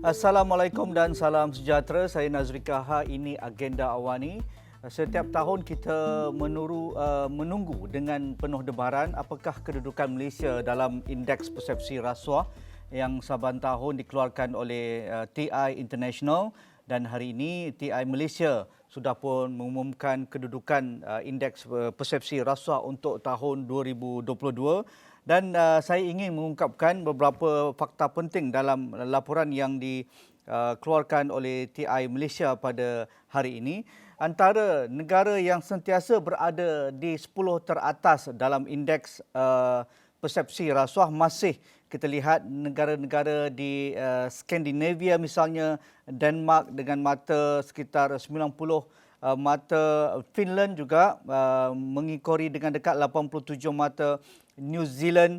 Assalamualaikum dan salam sejahtera. Saya Nazri Kaha. Ini Agenda Awani. Setiap tahun kita menunggu dengan penuh debaran apakah kedudukan Malaysia dalam Indeks Persepsi Rasuah yang saban tahun dikeluarkan oleh TI International, dan hari ini TI Malaysia sudah pun mengumumkan kedudukan Indeks Persepsi Rasuah untuk tahun 2022. Dan saya ingin mengungkapkan beberapa fakta penting dalam laporan yang dikeluarkan oleh TI Malaysia pada hari ini. Antara negara yang sentiasa berada di 10 teratas dalam indeks persepsi rasuah masih kita lihat negara-negara di Skandinavia, misalnya Denmark dengan mata sekitar 90 mata, Finland juga mengikori dengan dekat 87 mata, New Zealand,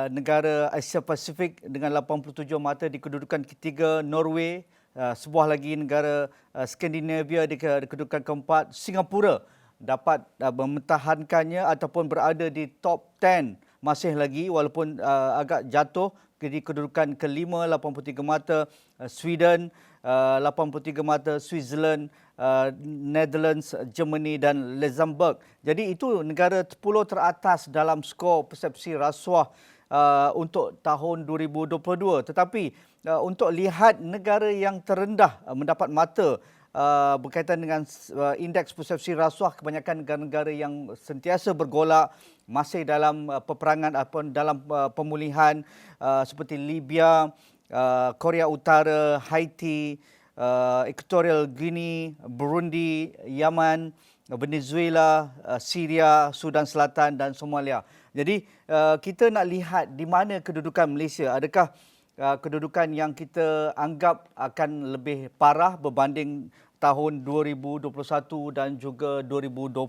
negara Asia Pasifik dengan 87 mata di kedudukan ketiga, Norway, sebuah lagi negara Skandinavia di kedudukan keempat, Singapura dapat mempertahankannya ataupun berada di top 10 masih lagi walaupun agak jatuh di kedudukan kelima, 83 mata, Sweden 83 mata, Switzerland, Netherlands, Germany dan Luxembourg. Jadi itu negara 10 teratas dalam skor persepsi rasuah untuk tahun 2022. Tetapi untuk lihat negara yang terendah mendapat mata berkaitan dengan indeks persepsi rasuah, kebanyakan negara-negara yang sentiasa bergolak masih dalam peperangan ataupun dalam pemulihan, seperti Libya, Korea Utara, Haiti, Equatorial Guinea, Burundi, Yaman, Venezuela, Syria, Sudan Selatan dan Somalia. Jadi kita nak lihat di mana kedudukan Malaysia. Adakah kedudukan yang kita anggap akan lebih parah berbanding tahun 2021 dan juga 2020.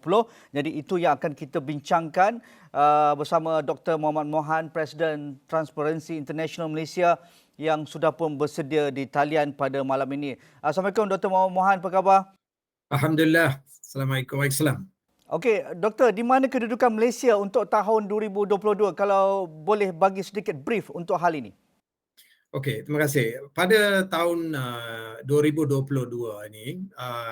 Jadi itu yang akan kita bincangkan bersama Dr. Mohammad Mohan, Presiden Transparency International Malaysia, yang sudah pun bersedia di talian pada malam ini. Assalamualaikum Dr. Mohammad Mohan, apa khabar? Alhamdulillah. Assalamualaikum. Waalaikumsalam. Okey, Doktor, di mana kedudukan Malaysia untuk tahun 2022? Kalau boleh bagi sedikit brief untuk hal ini. Okey, terima kasih. Pada tahun 2022 ini,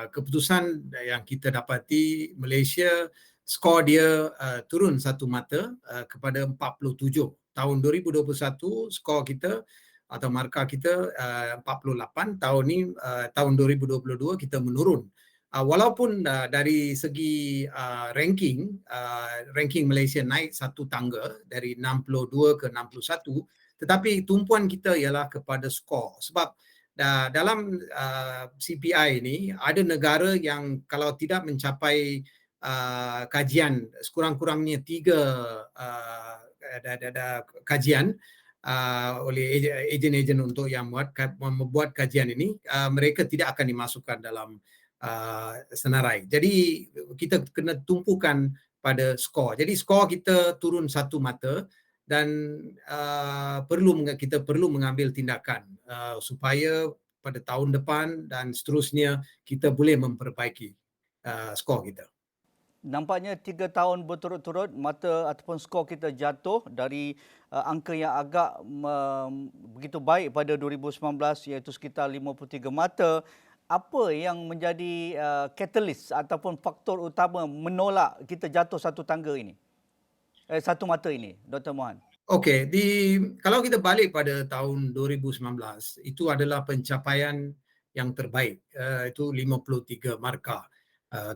keputusan yang kita dapati, Malaysia skor dia turun satu mata kepada 47. Tahun 2021 skor kita atau markah kita 48. Tahun ni tahun 2022 kita menurun. Walaupun dari segi ranking Malaysia naik satu tangga dari 62 ke 61, tetapi tumpuan kita ialah kepada skor. Sebab dalam CPI ini ada negara yang kalau tidak mencapai kajian sekurang-kurangnya 3 kajian oleh ejen-ejen untuk yang membuat kajian ini, mereka tidak akan dimasukkan dalam senarai. Jadi kita kena tumpukan pada skor. Jadi skor kita turun satu mata dan kita perlu mengambil tindakan supaya pada tahun depan dan seterusnya kita boleh memperbaiki skor kita. Nampaknya 3 tahun berturut-turut mata ataupun skor kita jatuh dari angka yang agak begitu baik pada 2019, iaitu sekitar 53 mata. Apa yang menjadi catalyst ataupun faktor utama menolak kita jatuh satu tangga ini? Satu mata ini, Dr. Mohan. Okey, kalau kita balik pada tahun 2019, itu adalah pencapaian yang terbaik. Itu 53 markah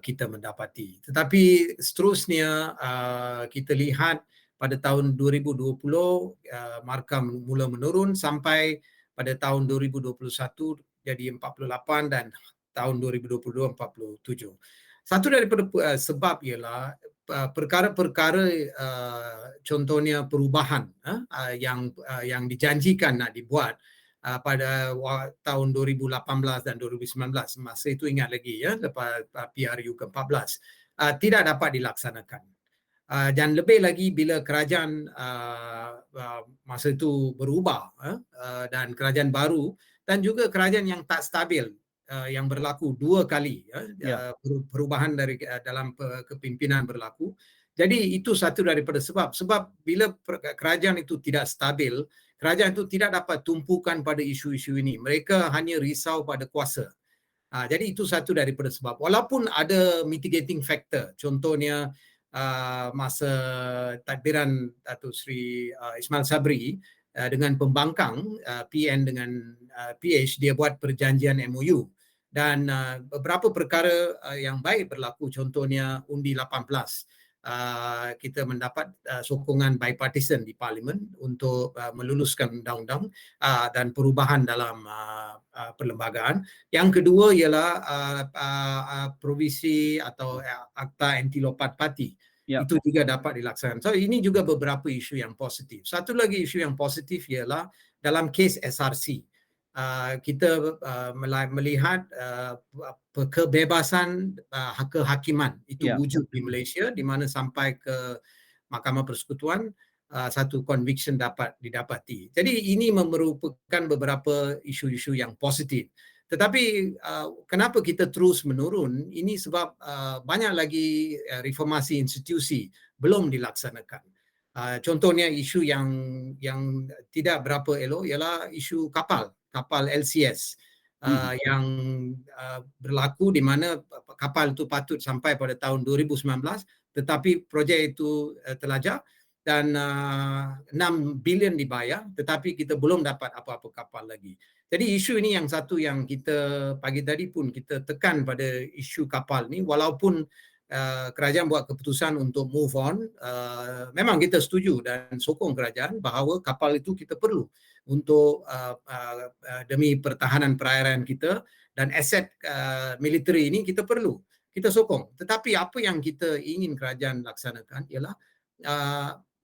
kita mendapati. Tetapi seterusnya kita lihat pada tahun 2020 markah mula menurun sampai pada tahun 2021 jadi 48 dan tahun 2022 47. Satu daripada sebab ialah perkara-perkara contohnya perubahan yang dijanjikan nak dibuat pada tahun 2018 dan 2019, masa itu ingat lagi ya, lepas PRU ke-14, tidak dapat dilaksanakan. Dan lebih lagi bila kerajaan masa itu berubah dan kerajaan baru dan juga kerajaan yang tak stabil yang berlaku 2 kali perubahan dari dalam kepimpinan berlaku. Jadi itu satu daripada sebab bila kerajaan itu tidak stabil, kerajaan itu tidak dapat tumpukan pada isu-isu ini. Mereka hanya risau pada kuasa. Jadi itu satu daripada sebab. Walaupun ada mitigating factor, contohnya masa tadbiran Datuk Seri Ismail Sabri dengan pembangkang PN dengan PH, dia buat perjanjian MOU. Dan beberapa perkara yang baik berlaku, contohnya undi 18. Kita mendapat sokongan bipartisan di Parlimen untuk meluluskan undang-undang dan perubahan dalam perlembagaan. Yang kedua ialah provisi atau akta anti lopat parti. Ya. Itu juga dapat dilaksanakan. So ini juga beberapa isu yang positif. Satu lagi isu yang positif ialah dalam kes SRC. Kita melihat kebebasan kehakiman itu wujud di Malaysia, di mana sampai ke Mahkamah Persekutuan satu conviction dapat didapati. Jadi ini merupakan beberapa isu-isu yang positif. Tetapi kenapa kita terus menurun? Ini sebab banyak lagi reformasi institusi belum dilaksanakan. Contohnya isu yang tidak berapa elok ialah isu kapal LCS yang berlaku di mana kapal itu patut sampai pada tahun 2019, tetapi projek itu terlajak dan 6 bilion dibayar, tetapi kita belum dapat apa-apa kapal lagi. Jadi isu ini yang satu yang kita pagi tadi pun kita tekan pada isu kapal ni, walaupun kerajaan buat keputusan untuk move on, memang kita setuju dan sokong kerajaan bahawa kapal itu kita perlu untuk demi pertahanan perairan kita, dan aset militeri ini kita perlu, kita sokong. Tetapi apa yang kita ingin kerajaan laksanakan ialah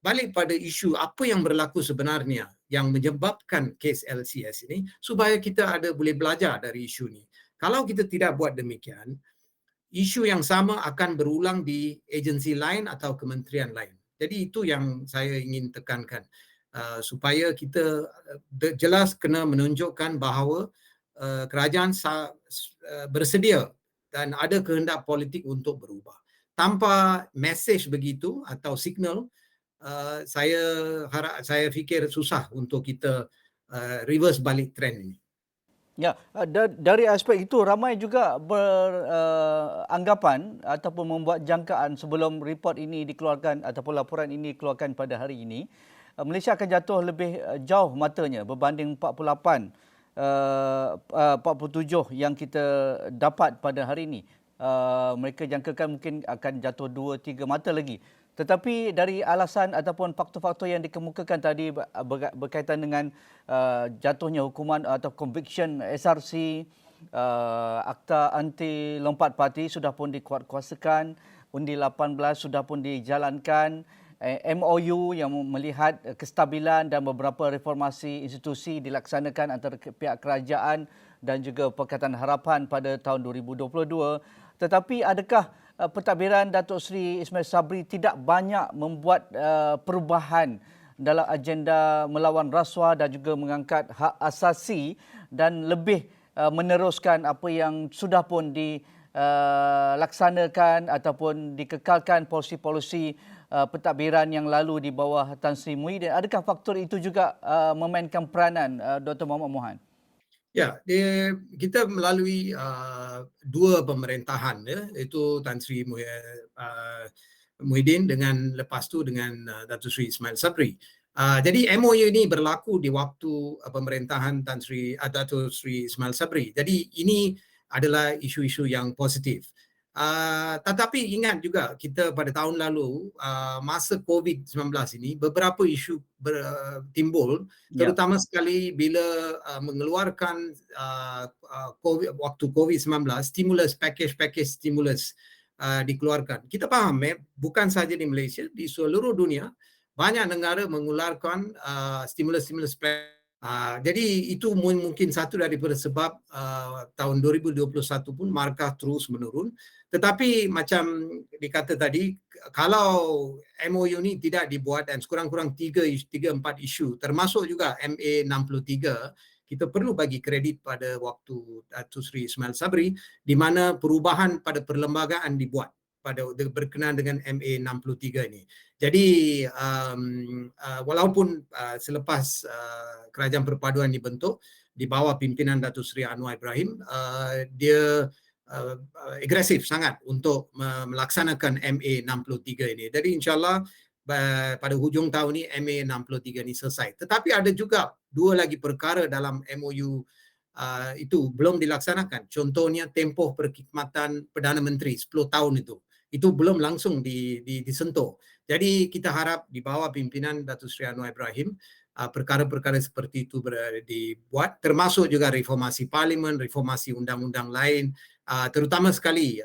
balik pada isu apa yang berlaku sebenarnya yang menyebabkan kes LCS ini, supaya kita boleh belajar dari isu ini. Kalau kita tidak buat demikian, isu yang sama akan berulang di agensi lain atau kementerian lain. Jadi itu yang saya ingin tekankan, supaya kita jelas kena menunjukkan bahawa kerajaan bersedia dan ada kehendak politik untuk berubah. Tanpa mesej begitu atau signal, saya fikir susah untuk kita reverse balik trend ini. Ya, dari aspek itu ramai juga beranggapan ataupun membuat jangkaan sebelum report ini dikeluarkan ataupun laporan ini dikeluarkan pada hari ini, Malaysia akan jatuh lebih jauh matanya berbanding 47 yang kita dapat pada hari ini. Mereka jangkakan mungkin akan jatuh 2-3 mata lagi. Tetapi dari alasan ataupun faktor-faktor yang dikemukakan tadi berkaitan dengan jatuhnya hukuman atau conviction SRC, akta anti lompat parti sudah pun dikuatkuasakan, undi 18 sudah pun dijalankan, MOU yang melihat kestabilan dan beberapa reformasi institusi dilaksanakan antara pihak kerajaan dan juga Pakatan Harapan pada tahun 2022. Tetapi adakah pentadbiran Datuk Seri Ismail Sabri tidak banyak membuat perubahan dalam agenda melawan rasuah dan juga mengangkat hak asasi dan lebih meneruskan apa yang sudah pun dilaksanakan ataupun dikekalkan polisi-polisi pentadbiran yang lalu di bawah Tan Sri Muhyiddin? Adakah faktor itu juga memainkan peranan, Dr. Mohamed Mohan? Ya, kita melalui dua pemerintahan, iaitu Tan Sri Muhyiddin dengan lepas tu dengan Datuk Sri Ismail Sabri. Jadi MOU ini berlaku di waktu pemerintahan Datuk Sri Ismail Sabri. Jadi ini adalah isu-isu yang positif. Tetapi ingat juga kita pada tahun lalu masa COVID-19 ini beberapa isu timbul, terutama sekali bila mengeluarkan waktu COVID-19 package stimulus dikeluarkan. Kita faham bukan saja di Malaysia, di seluruh dunia banyak negara mengeluarkan stimulus plan. Jadi itu mungkin satu daripada sebab tahun 2021 pun markah terus menurun. Tetapi macam dikata tadi, kalau MOU ni tidak dibuat dan sekurang-kurang 3-4 isu, termasuk juga MA 63, kita perlu bagi kredit pada waktu Datuk Seri Ismail Sabri, di mana perubahan pada perlembagaan dibuat. berkenaan dengan MA 63 ini. Jadi walaupun selepas kerajaan perpaduan dibentuk di bawah pimpinan Datuk Seri Anwar Ibrahim, dia agresif sangat untuk melaksanakan MA 63 ini. Jadi insyaAllah pada hujung tahun ini MA 63 ini selesai. Tetapi ada juga dua lagi perkara dalam MOU itu belum dilaksanakan. Contohnya tempoh perkhidmatan Perdana Menteri 10 tahun itu belum langsung disentuh. Jadi kita harap di bawah pimpinan Datuk Seri Anwar Ibrahim perkara-perkara seperti itu dibuat, termasuk juga reformasi parlimen, reformasi undang-undang lain, terutama sekali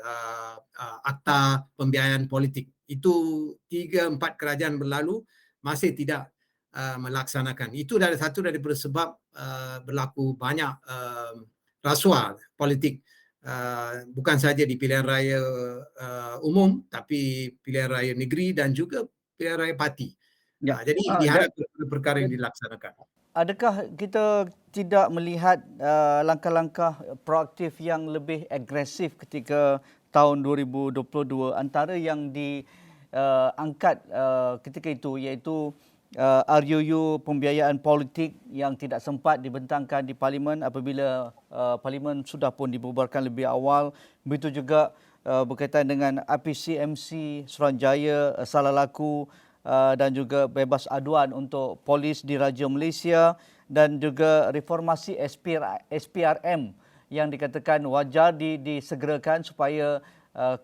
akta pembiayaan politik. Itu 3-4 kerajaan berlalu masih tidak melaksanakan. Itu satu daripada sebab berlaku banyak rasuah politik, bukan saja di pilihan raya umum, tapi pilihan raya negeri dan juga pilihan raya parti. Jadi diharap perkara yang dilaksanakan. Adakah kita tidak melihat langkah-langkah proaktif yang lebih agresif ketika tahun 2022, antara yang diangkat ketika itu iaitu RUU pembiayaan politik yang tidak sempat dibentangkan di Parlimen apabila Parlimen sudah pun dibubarkan lebih awal. Begitu juga berkaitan dengan APCMC Suruhanjaya salah laku dan juga bebas aduan untuk polis di Raja Malaysia, dan juga reformasi SPRM yang dikatakan wajar disegerakan supaya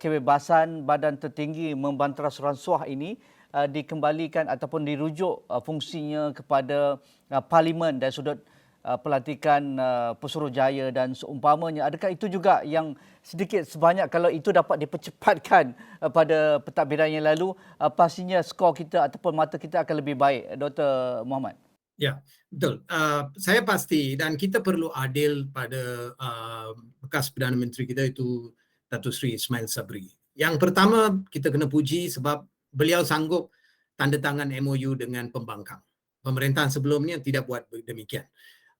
kebebasan badan tertinggi membanteras rasuah ini dikembalikan ataupun dirujuk fungsinya kepada Parlimen dari sudut pelantikan Pesuruhjaya dan seumpamanya. Adakah itu juga yang sedikit sebanyak kalau itu dapat dipercepatkan pada pentadbiran yang lalu, pastinya skor kita ataupun mata kita akan lebih baik, Dr. Mohammad? Ya, betul. Saya pasti, dan kita perlu adil pada bekas Perdana Menteri kita itu Datuk Seri Ismail Sabri. Yang pertama kita kena puji sebab beliau sanggup tanda tangan MOU dengan pembangkang. Pemerintahan sebelumnya tidak buat demikian.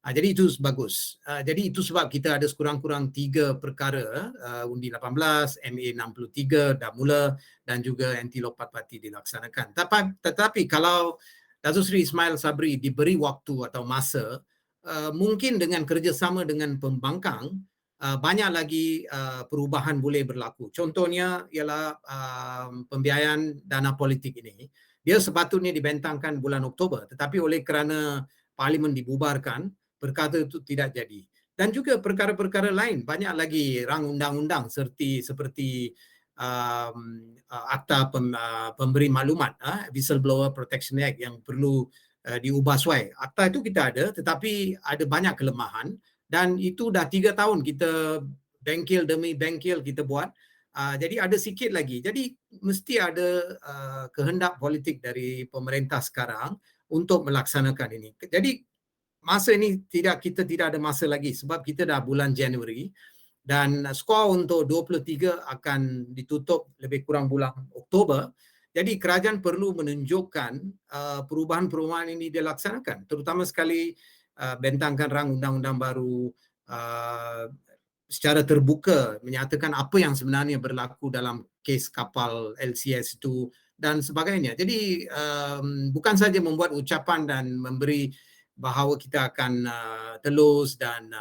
Jadi itu bagus. Jadi itu sebab kita ada sekurang-kurang 3 perkara, Undi 18, MA 63 dah mula, dan juga anti lopat parti dilaksanakan. Tetapi kalau Datuk Seri Ismail Sabri diberi waktu atau masa, mungkin dengan kerjasama dengan pembangkang, banyak lagi perubahan boleh berlaku. Contohnya ialah pembiayaan dana politik ini. Dia sepatutnya dibentangkan bulan Oktober, tetapi oleh kerana Parlimen dibubarkan, perkara itu tidak jadi. Dan juga perkara-perkara lain, banyak lagi rang undang-undang seperti akta pemberi maklumat, Whistleblower Protection Act yang perlu diubah suai. Akta itu kita ada, tetapi ada banyak kelemahan, dan itu dah 3 tahun kita bengkel demi bengkel kita buat. Jadi ada sikit lagi. Jadi mesti ada kehendak politik dari pemerintah sekarang untuk melaksanakan ini. Jadi masa ini kita tidak ada masa lagi sebab kita dah bulan Januari, dan skor untuk 23 akan ditutup lebih kurang bulan Oktober. Jadi kerajaan perlu menunjukkan perubahan-perubahan ini dilaksanakan, terutama sekali bentangkan rang undang-undang baru secara terbuka, menyatakan apa yang sebenarnya berlaku dalam kes kapal LCS itu dan sebagainya. Jadi bukan saja membuat ucapan dan memberi bahawa kita akan telus dan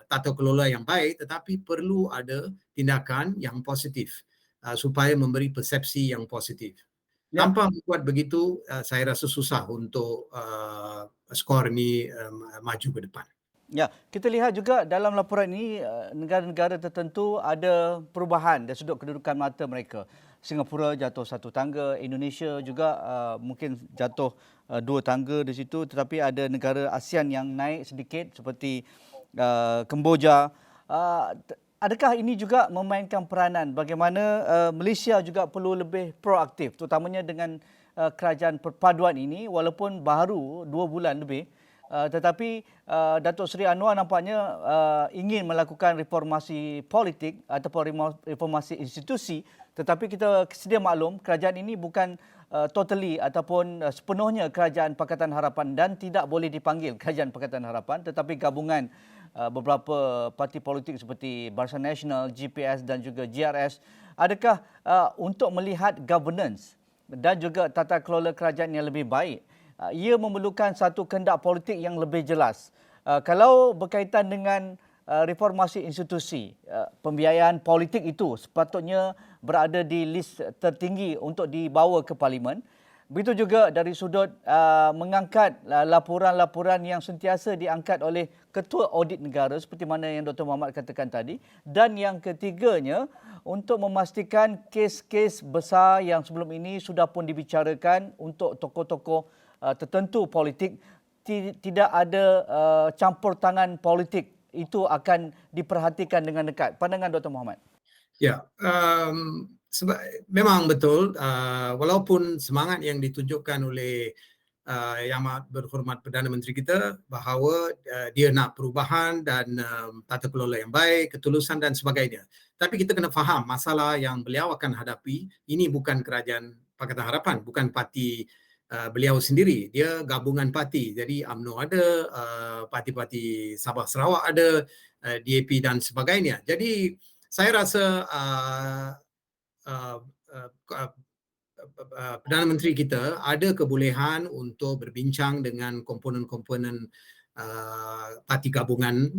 tata kelola yang baik, tetapi perlu ada tindakan yang positif supaya memberi persepsi yang positif. Ya. Tanpa membuat begitu, saya rasa susah untuk skor ini maju ke depan. Ya, kita lihat juga dalam laporan ini negara-negara tertentu ada perubahan dari sudut kedudukan mata mereka. Singapura jatuh 1 tangga, Indonesia juga mungkin jatuh 2 tangga di situ, tetapi ada negara ASEAN yang naik sedikit seperti Kemboja. Adakah ini juga memainkan peranan bagaimana Malaysia juga perlu lebih proaktif, terutamanya dengan kerajaan perpaduan ini, walaupun baru 2 bulan lebih, tetapi Datuk Seri Anwar nampaknya ingin melakukan reformasi politik ataupun reformasi institusi, tetapi kita sedia maklum kerajaan ini bukan totally ataupun sepenuhnya kerajaan Pakatan Harapan dan tidak boleh dipanggil kerajaan Pakatan Harapan, tetapi gabungan beberapa parti politik seperti Barisan Nasional, GPS dan juga GRS. Adakah untuk melihat governance dan juga tata kelola kerajaan yang lebih baik, ia memerlukan satu kehendak politik yang lebih jelas. Kalau berkaitan dengan reformasi institusi, pembiayaan politik itu sepatutnya berada di list tertinggi untuk dibawa ke parlimen. Begitu juga dari sudut mengangkat laporan-laporan yang sentiasa diangkat oleh Ketua Audit Negara seperti mana yang Dr. Muhammad katakan tadi. Dan yang ketiganya, untuk memastikan kes-kes besar yang sebelum ini sudah pun dibicarakan untuk tokoh-tokoh tertentu politik, tidak ada campur tangan politik, itu akan diperhatikan dengan dekat. Pandangan Dr. Muhammad? Ya, sebab memang betul, walaupun semangat yang ditunjukkan oleh Yang Amat Berhormat Perdana Menteri kita bahawa dia nak perubahan dan tata kelola yang baik, ketulusan dan sebagainya. Tapi kita kena faham masalah yang beliau akan hadapi ini bukan kerajaan Pakatan Harapan, bukan parti beliau sendiri. Dia gabungan parti. Jadi UMNO ada, parti-parti Sabah Sarawak ada, DAP dan sebagainya. Jadi saya rasa Perdana Menteri kita ada kebolehan untuk berbincang dengan komponen-komponen parti gabungan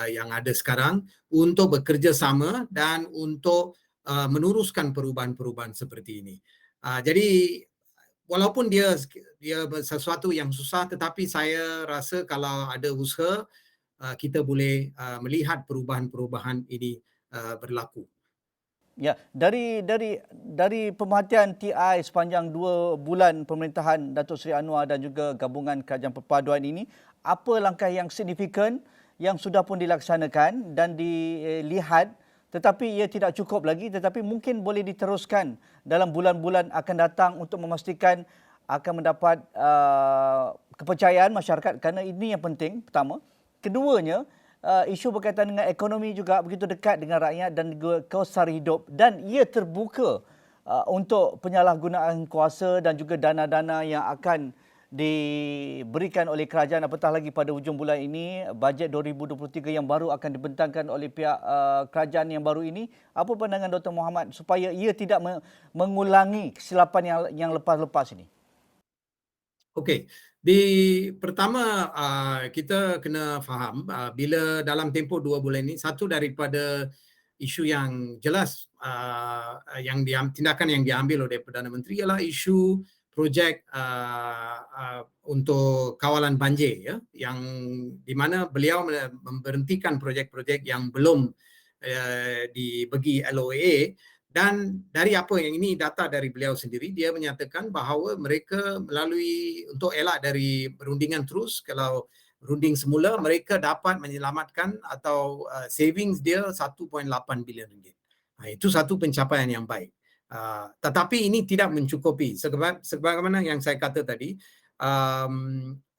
yang ada sekarang untuk bekerjasama dan untuk meneruskan perubahan-perubahan seperti ini. Jadi walaupun dia sesuatu yang susah, tetapi saya rasa kalau ada usaha kita boleh melihat perubahan-perubahan ini berlaku. Ya, dari pemerhatian TI sepanjang 2 bulan pemerintahan Datuk Seri Anwar dan juga gabungan kerajaan perpaduan ini, apa langkah yang signifikan yang sudah pun dilaksanakan dan dilihat, tetapi ia tidak cukup lagi, tetapi mungkin boleh diteruskan dalam bulan-bulan akan datang untuk memastikan akan mendapat kepercayaan masyarakat, kerana ini yang penting, pertama. Keduanya, isu berkaitan dengan ekonomi juga begitu dekat dengan rakyat dan juga kos sara hidup, dan ia terbuka untuk penyalahgunaan kuasa dan juga dana-dana yang akan diberikan oleh kerajaan, apatah lagi pada hujung bulan ini bajet 2023 yang baru akan dibentangkan oleh pihak kerajaan yang baru ini. Apa pandangan Dr. Muhammad supaya ia tidak mengulangi kesilapan yang lepas-lepas ini? Okey, pertama kita kena faham bila dalam tempoh 2 bulan ini, satu daripada isu yang jelas tindakan yang diambil oleh Perdana Menteri ialah isu projek untuk kawalan banjir, ya, yang di mana beliau memberhentikan projek-projek yang belum dibagi LOA. Dan dari apa yang ini data dari beliau sendiri, dia menyatakan bahawa mereka melalui untuk elak dari perundingan terus, kalau runding semula mereka dapat menyelamatkan atau savings dia 1.8 bilion ringgit. Itu satu pencapaian yang baik. Tetapi ini tidak mencukupi. Sebagaimana yang saya kata tadi,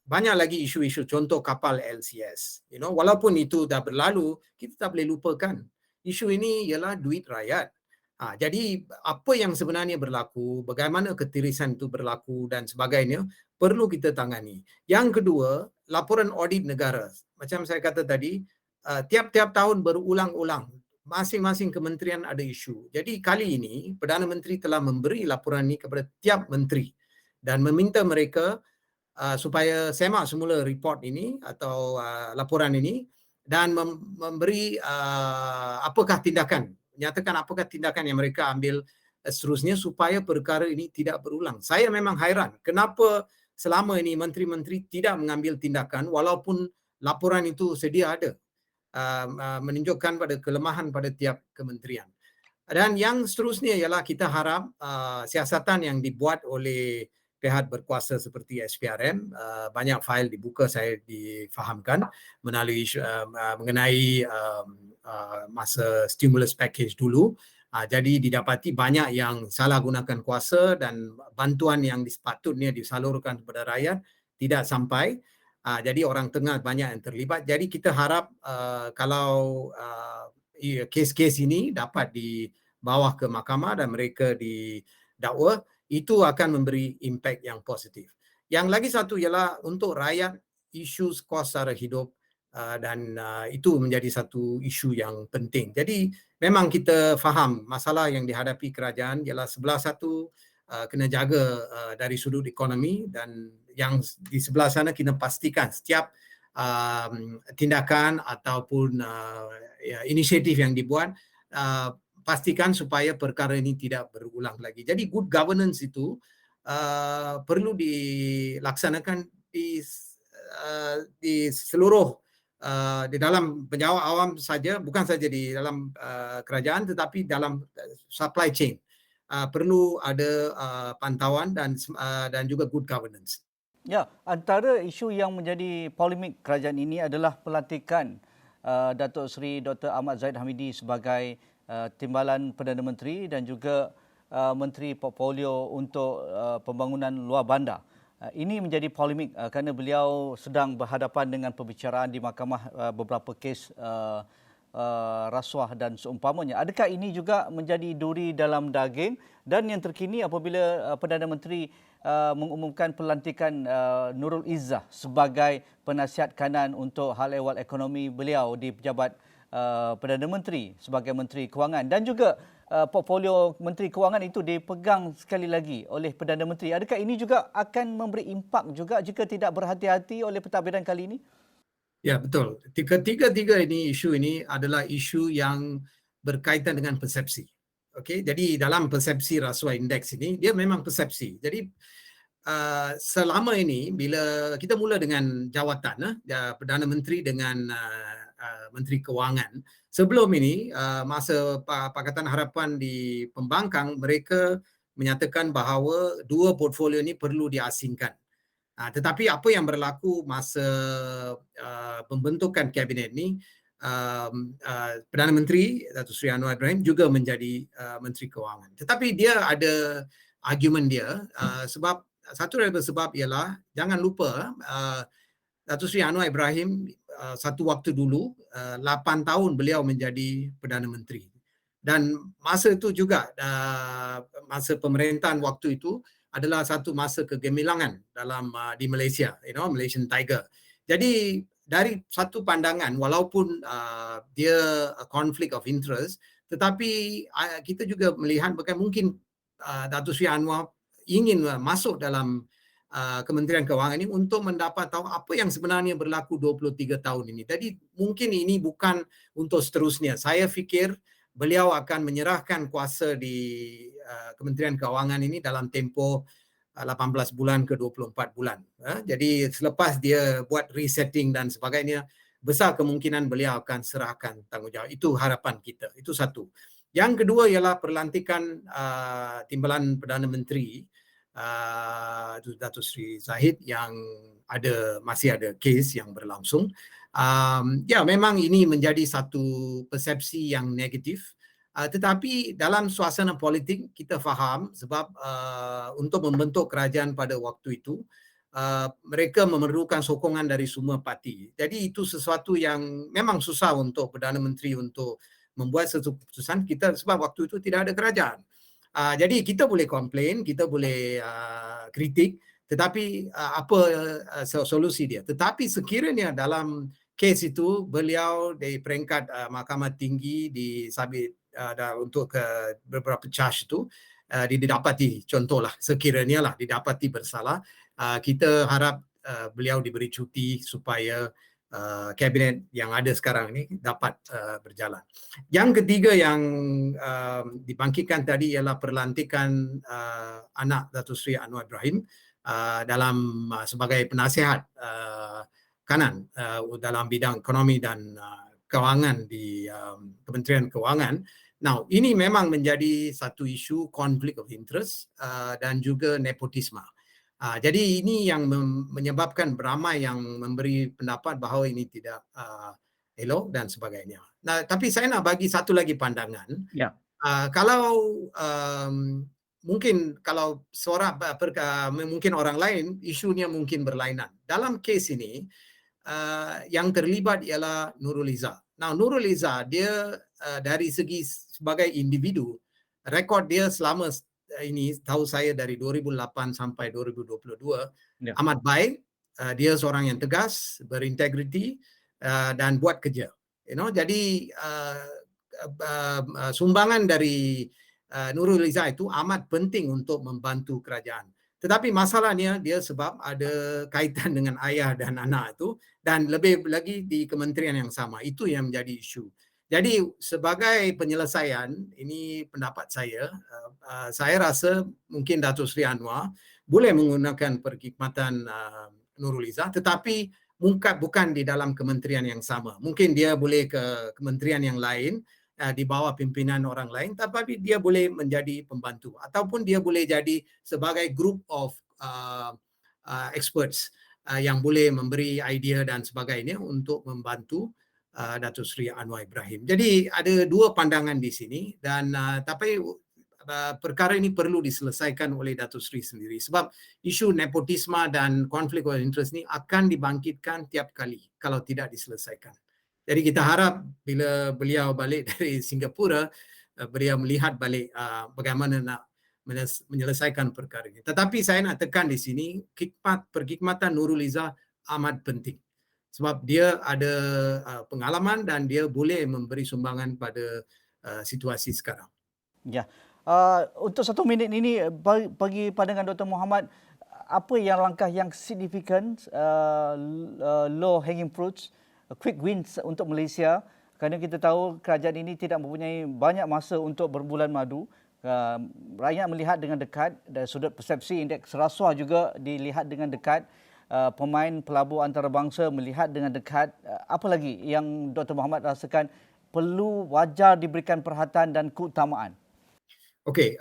banyak lagi isu-isu, contoh kapal LCS. Walaupun itu dah berlalu, kita tak boleh lupakan. Isu ini ialah duit rakyat. Jadi apa yang sebenarnya berlaku, bagaimana ketirisan itu berlaku dan sebagainya, perlu kita tangani. Yang kedua, laporan audit negara. Macam saya kata tadi, tiap-tiap tahun berulang-ulang, masing-masing kementerian ada isu. Jadi kali ini, Perdana Menteri telah memberi laporan ini kepada tiap menteri dan meminta mereka supaya semak semula report ini atau laporan ini dan memberi apakah tindakan, nyatakan apakah tindakan yang mereka ambil seterusnya supaya perkara ini tidak berulang. Saya memang hairan kenapa selama ini menteri-menteri tidak mengambil tindakan walaupun laporan itu sedia ada, menunjukkan pada kelemahan pada tiap kementerian. Dan yang seterusnya ialah kita harap siasatan yang dibuat oleh pihak berkuasa seperti SPRM, banyak fail dibuka, saya difahamkan melalui mengenai masa stimulus package dulu. Jadi didapati banyak yang salah gunakan kuasa dan bantuan yang sepatutnya disalurkan kepada rakyat tidak sampai. Jadi orang tengah banyak yang terlibat. Jadi kita harap kalau kes-kes ini dapat dibawa ke mahkamah dan mereka didakwa, itu akan memberi impak yang positif. Yang lagi satu ialah untuk rakyat, isu kos sara hidup dan itu menjadi satu isu yang penting. Jadi memang kita faham masalah yang dihadapi kerajaan ialah sebelah satu kena jaga dari sudut ekonomi, dan yang di sebelah sana kena pastikan setiap tindakan ataupun inisiatif yang dibuat pastikan supaya perkara ini tidak berulang lagi. Jadi good governance itu perlu dilaksanakan di seluruh di dalam penjawat awam saja, bukan saja di dalam kerajaan tetapi dalam supply chain. Perlu ada pantauan dan juga good governance. Ya, antara isu yang menjadi polemik kerajaan ini adalah pelantikan Datuk Seri Dr. Ahmad Zahid Hamidi sebagai Timbalan Perdana Menteri dan juga Menteri Portfolio untuk Pembangunan Luar Bandar. Ini menjadi polemik kerana beliau sedang berhadapan dengan perbicaraan di mahkamah beberapa kes rasuah dan seumpamanya. Adakah ini juga menjadi duri dalam daging? Dan yang terkini apabila Perdana Menteri mengumumkan pelantikan Nurul Izzah sebagai penasihat kanan untuk hal ehwal ekonomi beliau di pejabat Perdana Menteri sebagai Menteri Kewangan, dan juga portfolio Menteri Kewangan itu dipegang sekali lagi oleh Perdana Menteri. Adakah ini juga akan memberi impak juga jika tidak berhati-hati oleh pentadbiran kali ini? Ya, betul. Ketiga-tiga isu ini adalah isu yang berkaitan dengan persepsi. Okey, jadi dalam persepsi rasuah indeks ini, dia memang persepsi. Jadi selama ini bila kita mula dengan jawatan Perdana Menteri dengan Menteri Kewangan, sebelum ini masa Pakatan Harapan di pembangkang, mereka menyatakan bahawa dua portfolio ini perlu diasingkan. Tetapi apa yang berlaku masa pembentukan kabinet ini, Perdana Menteri Datuk Seri Anwar Ibrahim juga menjadi Menteri Kewangan. Tetapi dia ada argument dia, sebab satu daripada sebab ialah jangan lupa Datuk Seri Anwar Ibrahim satu waktu dulu 8 tahun beliau menjadi Perdana Menteri. Dan masa itu juga masa pemerintahan waktu itu adalah satu masa kegemilangan dalam di Malaysia, Malaysian Tiger. Jadi dari satu pandangan, walaupun dia conflict of interest, tetapi kita juga melihat bagaimana mungkin Datuk Seri Anwar ingin masuk dalam Kementerian Kewangan ini untuk mendapat tahu apa yang sebenarnya berlaku 23 tahun ini. Jadi mungkin ini bukan untuk seterusnya. Saya fikir beliau akan menyerahkan kuasa di Kementerian Kewangan ini dalam tempoh 18 bulan ke 24 bulan. Jadi selepas dia buat resetting dan sebagainya, besar kemungkinan beliau akan serahkan tanggungjawab. Itu harapan kita. Itu satu. Yang kedua ialah perlantikan Timbalan Perdana Menteri Datuk Seri Zahid yang masih ada kes yang berlangsung. Ya, memang ini menjadi satu persepsi yang negatif. Tetapi dalam suasana politik kita faham sebab untuk membentuk kerajaan pada waktu itu mereka memerlukan sokongan dari semua parti. Jadi itu sesuatu yang memang susah untuk Perdana Menteri untuk membuat satu keputusan kita sebab waktu itu tidak ada kerajaan. Jadi kita boleh komplain, kita boleh kritik, tetapi apa solusi dia? Tetapi sekiranya dalam kes itu beliau di peringkat Mahkamah Tinggi disabit untuk beberapa charge itu didapati, contohlah sekiranya lah didapati bersalah, kita harap beliau diberi cuti supaya kabinet yang ada sekarang ini dapat berjalan. Yang ketiga yang dibangkitkan tadi ialah perlantikan anak Datuk Seri Anwar Ibrahim dalam sebagai penasihat kanan dalam bidang ekonomi dan kewangan di Kementerian Kewangan. Now, ini memang menjadi satu isu konflik of interest dan juga nepotisme. Jadi ini yang menyebabkan beramai yang memberi pendapat bahawa ini tidak elok dan sebagainya. Nah, tapi saya nak bagi satu lagi pandangan. Ya. Kalau mungkin kalau mungkin orang lain isunya mungkin berlainan. Dalam kes ini yang terlibat ialah Nurul Izzah. Nah, Nurul Izzah dia dari segi sebagai individu, rekod dia selama ini tahu saya dari 2008 sampai 2022 amat baik. Dia seorang yang tegas, berintegriti dan buat kerja. Jadi sumbangan dari Nurul Izzah itu amat penting untuk membantu kerajaan. Tetapi masalahnya dia sebab ada kaitan dengan ayah dan anak itu, dan lebih lagi di kementerian yang sama. Itu yang menjadi isu. Jadi sebagai penyelesaian, ini pendapat saya rasa mungkin Datuk Seri Anwar boleh menggunakan perkhidmatan Nurul Izzah, tetapi bukan di dalam kementerian yang sama. Mungkin dia boleh ke kementerian yang lain di bawah pimpinan orang lain, tapi dia boleh menjadi pembantu, ataupun dia boleh jadi sebagai group of experts yang boleh memberi idea dan sebagainya untuk membantu Datuk Seri Anwar Ibrahim. Jadi ada dua pandangan di sini, dan tapi perkara ini perlu diselesaikan oleh Datuk Seri sendiri, sebab isu nepotisme dan konflik of interest ini akan dibangkitkan tiap kali kalau tidak diselesaikan. Jadi kita harap bila beliau balik dari Singapura, beliau melihat balik bagaimana nak menyelesaikan perkara ini. Tetapi saya nak tekan di sini, perkhidmatan Nurul Izzah amat penting. Sebab dia ada pengalaman dan dia boleh memberi sumbangan pada situasi sekarang. Ya. Untuk 1 minit ini, bagi pandangan Dr. Mohammad, apa yang langkah yang signifikan, low hanging fruits, quick wins untuk Malaysia, kerana kita tahu kerajaan ini tidak mempunyai banyak masa untuk berbulan madu. Rakyat melihat dengan dekat, dari sudut persepsi indeks rasuah juga dilihat dengan dekat, pemain pelabur antarabangsa melihat dengan dekat. Apa lagi yang Dr. Mohammad rasakan perlu wajar diberikan perhatian dan keutamaan? Okey,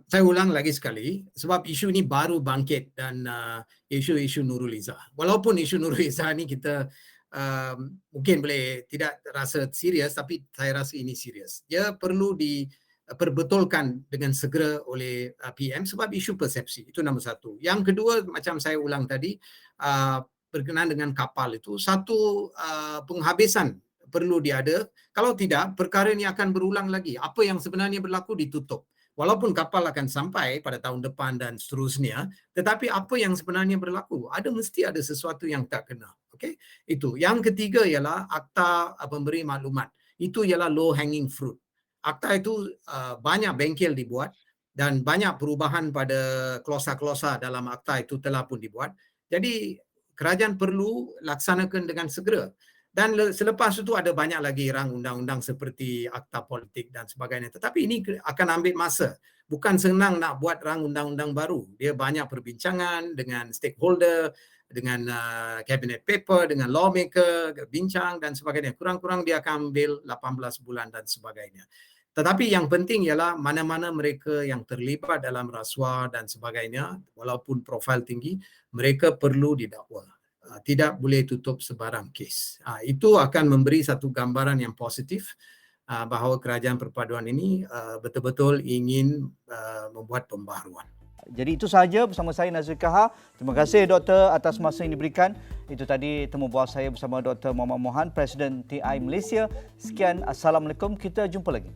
saya ulang lagi sekali, sebab isu ini baru bangkit, dan isu Nurul Izzah. Walaupun isu Nurul Izzah ni kita mungkin boleh tidak rasa serius, tapi saya rasa ini serius. Dia perlu diperbetulkan dengan segera oleh PM sebab isu persepsi. Itu nombor satu. Yang kedua, macam saya ulang tadi, berkenaan dengan kapal itu, satu penghabisan perlu diada. Kalau tidak, perkara ini akan berulang lagi. Apa yang sebenarnya berlaku ditutup. Walaupun kapal akan sampai pada tahun depan dan seterusnya, tetapi apa yang sebenarnya berlaku? Mesti ada sesuatu yang tak kena. Okay? Itu. Yang ketiga ialah akta pemberi maklumat. Itu ialah low hanging fruit. Akta itu banyak bengkel dibuat dan banyak perubahan pada klausa-klausa dalam akta itu telah pun dibuat. Jadi kerajaan perlu laksanakan dengan segera. Dan selepas itu ada banyak lagi rang undang-undang seperti akta politik dan sebagainya. Tetapi ini akan ambil masa. Bukan senang nak buat rang undang-undang baru. Dia banyak perbincangan dengan stakeholder, dengan cabinet paper, dengan lawmaker, bincang dan sebagainya. Kurang-kurang dia akan ambil 18 bulan dan sebagainya. Tetapi yang penting ialah mana-mana mereka yang terlibat dalam rasuah dan sebagainya, walaupun profil tinggi, mereka perlu didakwa. Tidak boleh tutup sebarang kes. Itu akan memberi satu gambaran yang positif bahawa kerajaan perpaduan ini betul-betul ingin membuat pembaharuan. Jadi itu sahaja bersama saya, Nazri Kaha. Terima kasih Doktor atas masa yang diberikan. Itu tadi temu bual saya bersama Dr. Mohammad Mohan, Presiden TI Malaysia. Sekian, Assalamualaikum. Kita jumpa lagi.